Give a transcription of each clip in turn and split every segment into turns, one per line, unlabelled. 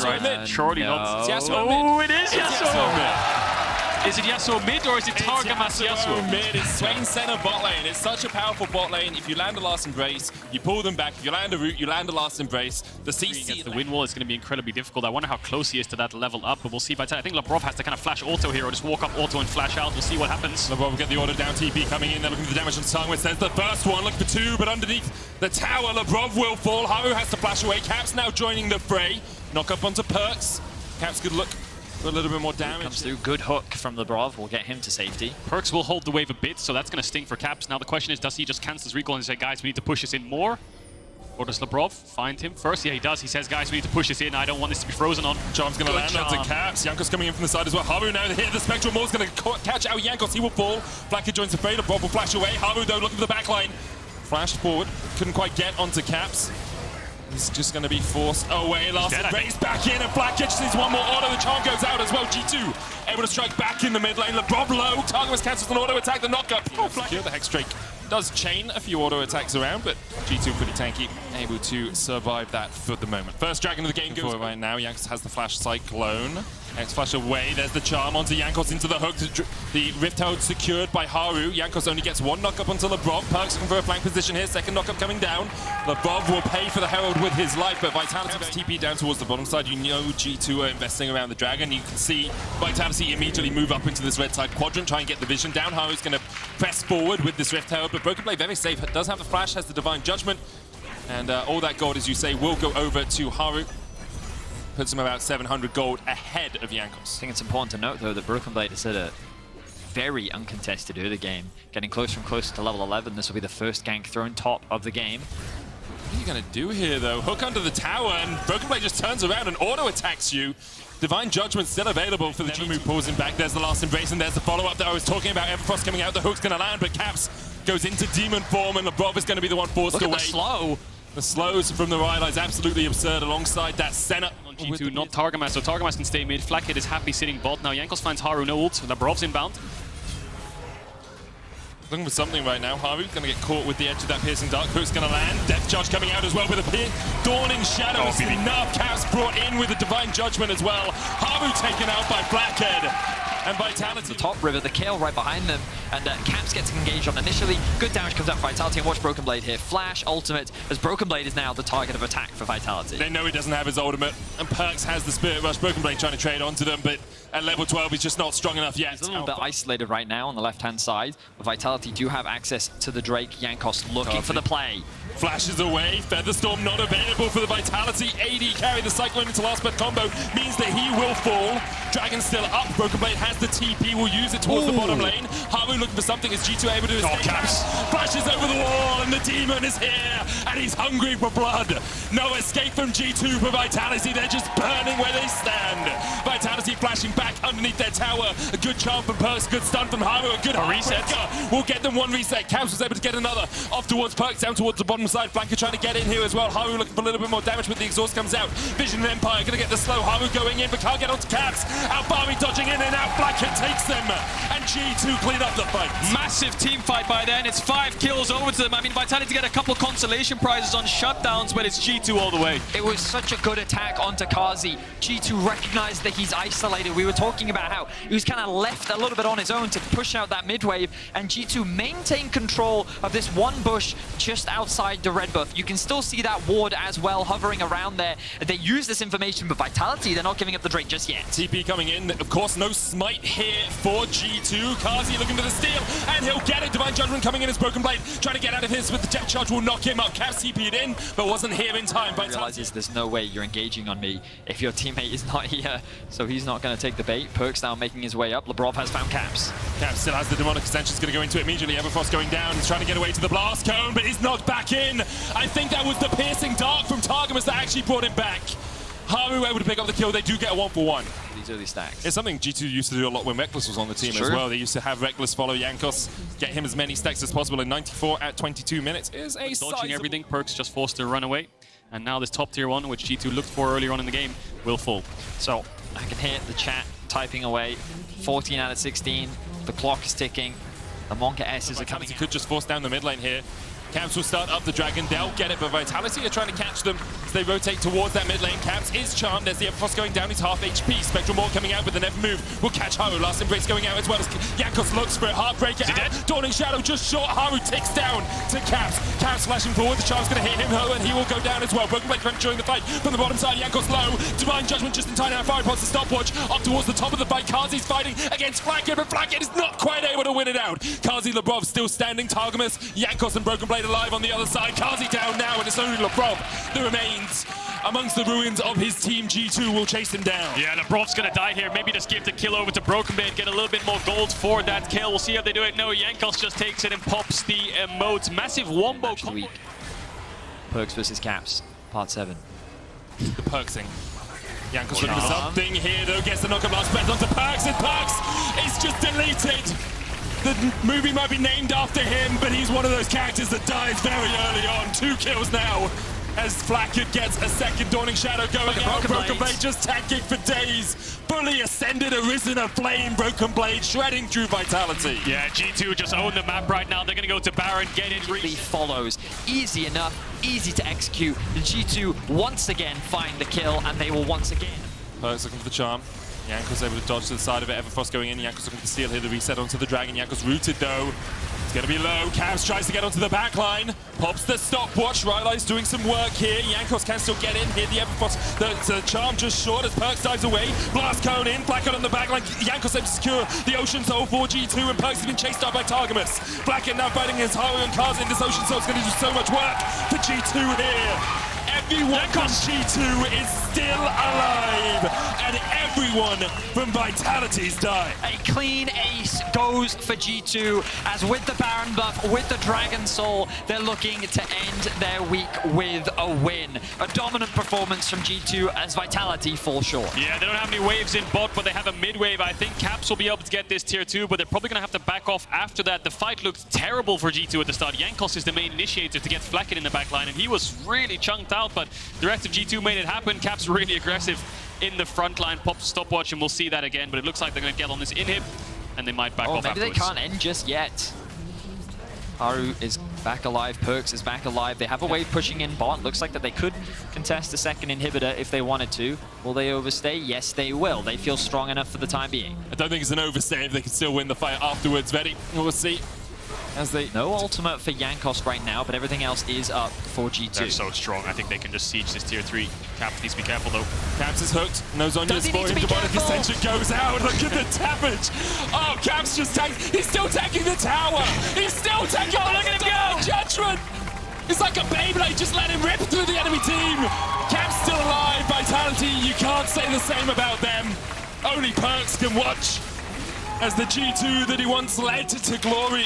right?
mid.
Surely
No.
not.
It's Yasuo mid.
Oh, it is Yasuo
mid.
Is it Yasuo mid or is it Targamas Yasuo?
Mid. It's Swain center bot lane. It's such a powerful bot lane. If you land a last embrace, you pull them back. If you land a root, you land a last embrace. The CC
Against the win wall is going to be incredibly difficult. I wonder how close he is to that level up, but we'll see. I think Labrov has to kind of flash auto here or just walk up auto and flash out. We'll see what happens.
Labrov will get the order down. TP coming in. They're looking for the damage on Targamas. There's the first one. Look for two, but underneath the tower, Labrov will fall. Haru has to flash away. Caps now joining the fray. Knock up onto Perks. Caps good look. A little bit more damage.
Comes through. Good hook from Labrov will get him to safety.
Perks will hold the wave a bit, so that's going to sting for Caps. Now the question is, does he just cancel his recall and say, guys, we need to push this in more? Or does Labrov find him first? Yeah, he does. He says, guys, we need to push this in. I don't want this to be frozen on.
Charm's going to land onto Caps. Jankos coming in from the side as well. Haru now hit the Spectral Maul's going to catch out Jankos. He will fall. Blackhead joins the fray. Labrov will flash away. Haru, though, looking for the back line. Flashed forward. Couldn't quite get onto Caps. He's just going to be forced away. Last embrace back in, and Blackhead just needs one more auto. The charm goes out as well. G2 able to strike back in the mid lane. Labrov low. Targamas cancels an auto attack. The knockup. Secure the Hex Drake. Does chain a few auto attacks around, but G2 pretty tanky, able to survive that for the moment. First dragon of the game goes right now. Jankos has the flash Cyclone. X flash away. There's the charm onto Jankos into the hook. The Rift Herald secured by Haru. Jankos only gets one knockup onto Labrov. Perks looking for a flank position here. Second knockup coming down. Labrov will pay for the Herald with his life, but Vitality TP down towards the bottom side. You know G2 are investing around the dragon. You can see Vitality immediately move up into this red side quadrant, try and get the vision down. Haru's going to press forward with this Rift Herald, but Broken Blade very safe. Does have the flash, has the Divine Judgment, and all that gold, as you say, will go over to Haru. Puts him about 700 gold ahead of Jankos.
I think it's important to note, though, that Broken Blade is at a very uncontested early game. Getting closer and closer to level 11. This will be the first gank thrown top of the game.
What are you going to do here, though? Hook under the tower, and Broken Blade just turns around and auto-attacks you. Divine Judgment still available for the G2. Move pulls him back. There's the last embrace, and there's the follow-up that I was talking about. Everfrost coming out. The hook's going to land, but Caps goes into demon form, and Labrov is going to be the one forced away.
Look at the slow.
The slows from the Rylai is absolutely absurd alongside that Senna.
On G2, not Targamas, so Targamas can stay mid. Blackhead is happy sitting bot. Now Jankos finds Haru, no ult. Labrov's inbound.
Looking for something right now. Haru's going to get caught with the edge of that piercing dark. Hook's going to land. Death Charge coming out as well with a dawning shadow. Oh, enough. Caps brought in with a Divine Judgment as well. Haru taken out by Blackhead. And Vitality.
The top river, the kill right behind them, and Caps gets engaged on initially. Good damage comes out for Vitality, and watch Broken Blade here. Flash, ultimate, as Broken Blade is now the target of attack for Vitality.
They know he doesn't have his ultimate, and Perks has the Spirit Rush. Broken Blade trying to trade onto them, but at level 12 he's just not strong enough yet.
He's a little bit isolated right now on the left-hand side, but Vitality do have access to the Drake. Jankos looking for the play.
Flashes away, Featherstorm not available for the Vitality. AD carry the Cyclone into last but combo means that he will fall. Dragon still up, Broken Blade has the TP, will use it towards the bottom lane. Haru looking for something, is G2 able to escape? Caps flashes over the wall, and the demon is here, and he's hungry for blood. No escape from G2 for Vitality, they're just burning where they stand. Vitality flashing back underneath their tower. A good charm from Perks, good stun from Haru, a good reset. Will get them one reset. Caps was able to get another. Off towards Perks, down towards the bottom side. Blanca trying to get in here as well. Haru looking for a little bit more damage, but the exhaust comes out. Vision and Empire gonna get the slow. Haru going in, but can't get onto Caps. Albari dodging in and out. Blackhead takes them, and G2 clean up the fight.
Massive team fight by then. It's 5 kills over to them. I mean, Vitality get a couple consolation prizes on shutdowns, but it's G2 all the way.
It was such a good attack onto Kazi. G2 recognized that he's isolated. We were talking about how he was kind of left a little bit on his own to push out that mid wave, and G2 maintained control of this one bush just outside the red buff. You can still see that ward as well hovering around there. They use this information, but Vitality, they're not giving up the Drake just yet.
TP coming in. Of course, no smite here for G2. Kazi looking for the steal, and he'll get it. Divine Judgment coming in as Broken Blade, trying to get out of his, but the Death Charge will knock him up. Caps TP'd in, but wasn't here in time.
He realizes there's no way you're engaging on me if your teammate is not here, so he's not going to take the bait. Perks now making his way up. Labrov has found Caps.
Caps still has the Demonic Ascension, is going to go into it immediately. Everfrost going down, he's trying to get away to the Blast Cone, but he's knocked back in. I think that was the piercing dark from Targamas that actually brought him back. Haru able to pick up the kill. They do get a 1-for-1.
These early stacks.
It's something G2 used to do a lot when Reckless was on the team as well. They used to have Reckless follow Jankos, get him as many stacks as possible, and 94 at 22 minutes is a
dodging everything. Perks just forced to run away. And now this top tier 1, which G2 looked for earlier on in the game, will fall.
So I can hear the chat typing away. 14 out of 16. The clock is ticking. The Monka S's are coming.
He could just force down the mid lane here. Caps will start up the dragon. They'll get it, but Vitality are trying to catch them as they rotate towards that mid lane. Caps is charmed. There's the Everfrost going down. He's half HP. Spectral Maul coming out, but the never move will catch Haru. Last Embrace going out as well as Jankos looks for it. Heartbreaker out. Dawning Shadow just short. Haru ticks down to Caps. Caps flashing forward. The charm's going to hit him, though, and he will go down as well. Broken Blade trying to join the fight from the bottom side. Jankos low. Divine Judgment just in time now. Fire pods the stopwatch up towards the top of the fight. Kazi's fighting against Flakked, but Flakked is not quite able to win it out. KazaLoLLCShighlights still standing. Targamas, Jankos and Broken Blade alive on the other side. Kazi down now, and it's only Lebrov that remains amongst the ruins of his team. G2 will chase him down.
Yeah, Lebrov's gonna die here. Maybe just give the kill over to Broken Blade, get a little bit more gold for that kill. We'll see how they do it. No, Jankos just takes it and pops the emotes. Massive wombo.
Week. Perks versus Caps, part 7.
The Perksing. Jankos looking for something here, though. Gets the knock-up last bet onto Perks, and Perks is just deleted. The movie might be named after him, but he's one of those characters that dies very early on. 2 kills now as Flakked gets a second. Dawning Shadow going out. Broken Blade just tanking for days. Fully ascended, arisen a flame. Broken Blade shredding through Vitality.
Yeah, G2 just own the map right now. They're going to go to Baron, get it.
Follows. Easy enough, easy to execute. The G2 once again find the kill, and they will once again.
Perks looking for the charm. Jankos able to dodge to the side of it. Everfrost going in. Jankos looking to steal here to reset onto the dragon. Jankos rooted though. It's going to be low. Caps tries to get onto the back line. Pops the stopwatch. Rylai's doing some work here. Jankos can still get in here. The Everfrost, the charm just short as Perks dives away. Blast cone in. Flakked on the back line. Jankos able to secure the Ocean Soul for G2, and Perks has been chased up by Targamas. Flakked now fighting against Haru and Kaza in this Ocean Soul. It's going to do so much work for G2 here. Everyone from G2 is still alive, and everyone from Vitality's died.
A clean ace goes for G2, as with the Baron buff, with the Dragon Soul, they're looking to end their week with a win. A dominant performance from G2 as Vitality fall short.
Yeah, they don't have any waves in bot, but they have a mid wave. I think Caps will be able to get this tier 2, but they're probably going to have to back off after that. The fight looked terrible for G2 at the start. Jankos is the main initiator to get Flakked in the back line, and he was really chunked out, but the rest of G2 made it happen. Caps really aggressive in the front line. Pops stopwatch, and we'll see that again, but it looks like they're going to get on this inhib, and they might back off
maybe
afterwards.
They can't end just yet. Haru is back alive, Perks is back alive. They have a wave pushing in bot. Looks like that they could contest a second inhibitor if they wanted to. Will they overstay? Yes, they will. They feel strong enough for the time being.
I don't think it's an overstay if they can still win the fight afterwards. VIT, we'll see. As they...
No ultimate for Jankos right now, but everything else is up for G2.
They're so strong. I think they can just siege this tier 3. Caps needs to be careful, though.
Caps is hooked. No Zonya's for him. Demonic Ascension goes out. Look at the damage. Oh, Caps just tanked. He's still tanking the tower. He's still tanking. Oh, look at him go. Judgment. It's like a Beyblade. Just let him rip through the enemy team. Caps still alive. Vitality, you can't say the same about them. Only Perks can watch as the G2 that he once led to glory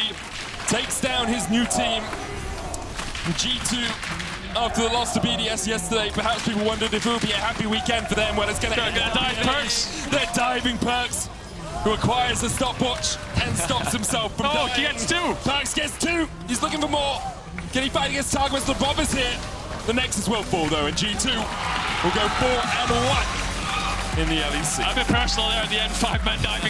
takes down his new team. G2, after the loss to BDS yesterday, perhaps people wondered if it would be a happy weekend for them. Well, it's going to dive Perks. They're diving Perks, who acquires the stopwatch and stops himself from dying.
He gets 2.
Perks gets 2. He's looking for more. Can he fight against Targamas? Lebrov is here. The Nexus will fall, though, and G2 will go 4-1 in the LEC.
A bit personal there at the end, 5-man diving.